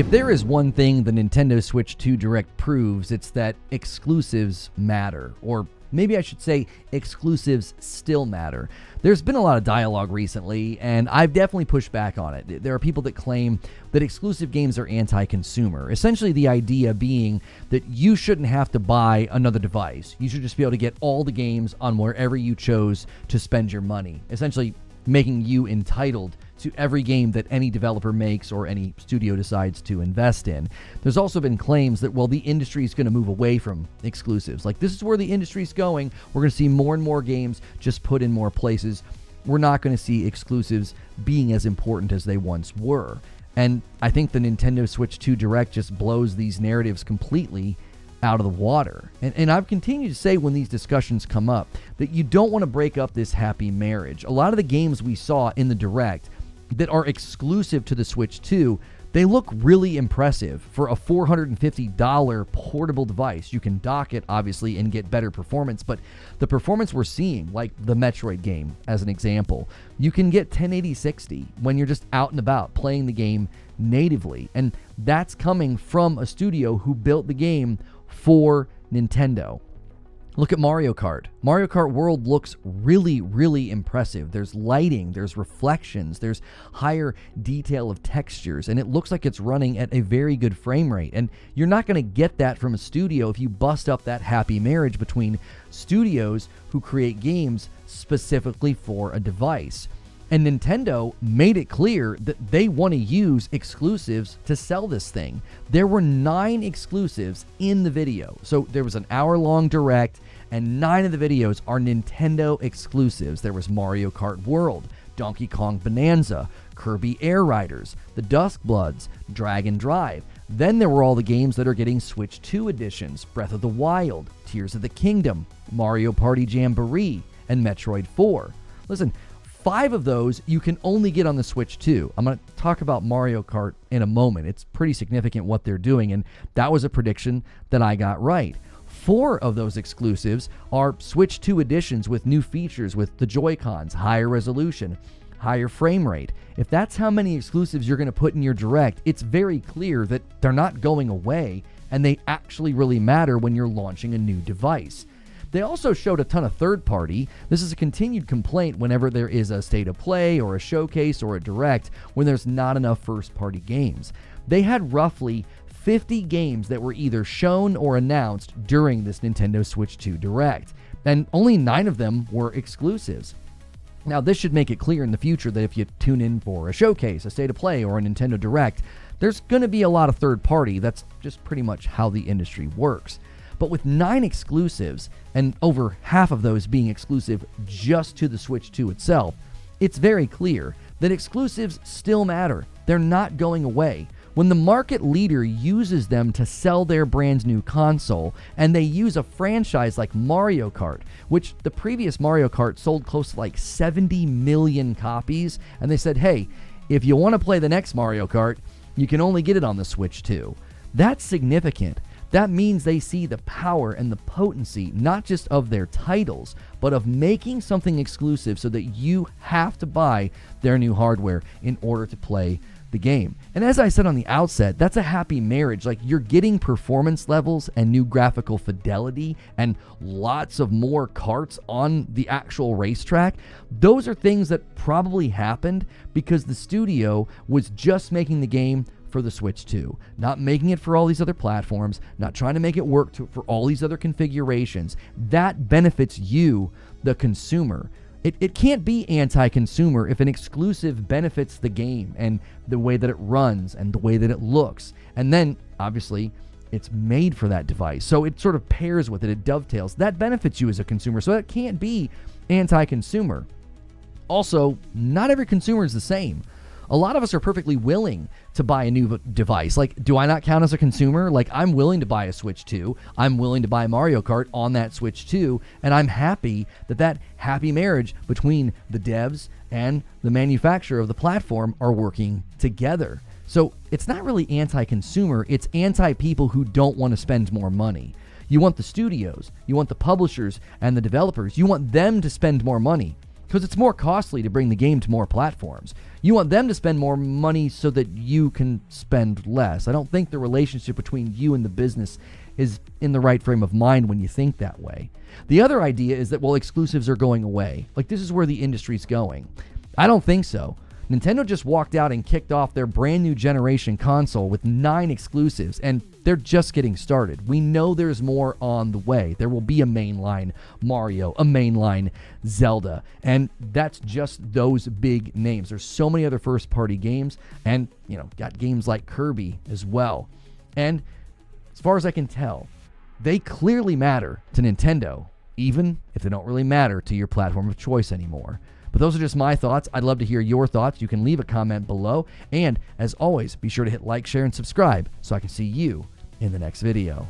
If there is one thing the Nintendo Switch 2 Direct proves, it's that exclusives matter. Or maybe I should say exclusives still matter. There's been a lot of dialogue recently, and I've definitely pushed back on it. There are people that claim that exclusive games are anti-consumer. Essentially the idea being that you shouldn't have to buy another device. You should just be able to get all the games on wherever you chose to spend your money. Essentially making you entitled to every game that any developer makes or any studio decides to invest in. There's also been claims that, well, the industry is going to move away from exclusives. Like, this is where the industry is going. We're going to see more and more games just put in more places. We're not going to see exclusives being as important as they once were. And I think the Nintendo Switch 2 Direct just blows these narratives completely out of the water. And I've continued to say when these discussions come up that you don't want to break up this happy marriage. A lot of the games we saw in the Direct that are exclusive to the Switch 2, they look really impressive for a $450 portable device. You can dock it, obviously, and get better performance, but the performance we're seeing, like the Metroid game, as an example, you can get 1080-60 when you're just out and about playing the game natively, and that's coming from a studio who built the game for Nintendo. Look at Mario Kart. Mario Kart World looks really, really impressive. There's lighting, there's reflections, there's higher detail of textures, and it looks like it's running at a very good frame rate. And you're not going to get that from a studio if you bust up that happy marriage between studios who create games specifically for a device. And Nintendo made it clear that they want to use exclusives to sell this thing. There were 9 exclusives in the video. So there was an hour-long Direct, and 9 of the videos are Nintendo exclusives. There was Mario Kart World, Donkey Kong Bonanza, Kirby Air Riders, the Duskbloods, Dragon Drive. Then there were all the games that are getting Switch 2 editions, Breath of the Wild, Tears of the Kingdom, Mario Party Jamboree, and Metroid 4. Listen, 5 of those you can only get on the Switch 2. I'm going to talk about Mario Kart in a moment. It's pretty significant what they're doing, and that was a prediction that I got right. 4 of those exclusives are Switch 2 editions with new features with the Joy-Cons, higher resolution, higher frame rate. If that's how many exclusives you're going to put in your Direct, it's very clear that they're not going away, and they actually really matter when you're launching a new device. They also showed a ton of third-party. This is a continued complaint whenever there is a state of play or a showcase or a Direct when there's not enough first-party games. They had roughly 50 games that were either shown or announced during this Nintendo Switch 2 Direct, and only 9 of them were exclusives. Now, this should make it clear in the future that if you tune in for a showcase, a state of play, or a Nintendo Direct, there's going to be a lot of third-party. That's just pretty much how the industry works. But with 9 exclusives, and over half of those being exclusive just to the Switch 2 itself, it's very clear that exclusives still matter. They're not going away. When the market leader uses them to sell their brand new console, and they use a franchise like Mario Kart, which the previous Mario Kart sold close to like 70 million copies, and they said, hey, if you want to play the next Mario Kart, you can only get it on the Switch 2. That's significant. That means they see the power and the potency, not just of their titles, but of making something exclusive so that you have to buy their new hardware in order to play the game. And as I said on the outset, that's a happy marriage. Like, you're getting performance levels and new graphical fidelity and lots of more karts on the actual racetrack. Those are things that probably happened because the studio was just making the game for the Switch 2, not making it for all these other platforms, not trying to make it work for all these other configurations. That benefits you, the consumer. It can't be anti-consumer if an exclusive benefits the game and the way that it runs and the way that it looks. And then, obviously, it's made for that device. So it sort of pairs with it, it dovetails. That benefits you as a consumer, so that can't be anti-consumer. Also, not every consumer is the same. A lot of us are perfectly willing to buy a new device. Like, do I not count as a consumer? Like, I'm willing to buy a Switch 2. I'm willing to buy Mario Kart on that Switch 2. And I'm happy that happy marriage between the devs and the manufacturer of the platform are working together. So it's not really anti-consumer. It's anti-people who don't want to spend more money. You want the studios, you want the publishers and the developers, you want them to spend more money. because it's more costly to bring the game to more platforms. You want them to spend more money so that you can spend less. I don't think the relationship between you and the business is in the right frame of mind when you think that way. The other idea is that, well, exclusives are going away. Like, this is where the industry's going. I don't think so. Nintendo just walked out and kicked off their brand new generation console with 9 exclusives, and they're just getting started. We know there's more on the way. There will be a mainline Mario, a mainline Zelda, and that's just those big names. There's so many other first-party games, and, got games like Kirby as well. And as far as I can tell, they clearly matter to Nintendo, even if they don't really matter to your platform of choice anymore. But those are just my thoughts. I'd love to hear your thoughts. You can leave a comment below. And as always, be sure to hit like, share, and subscribe so I can see you in the next video.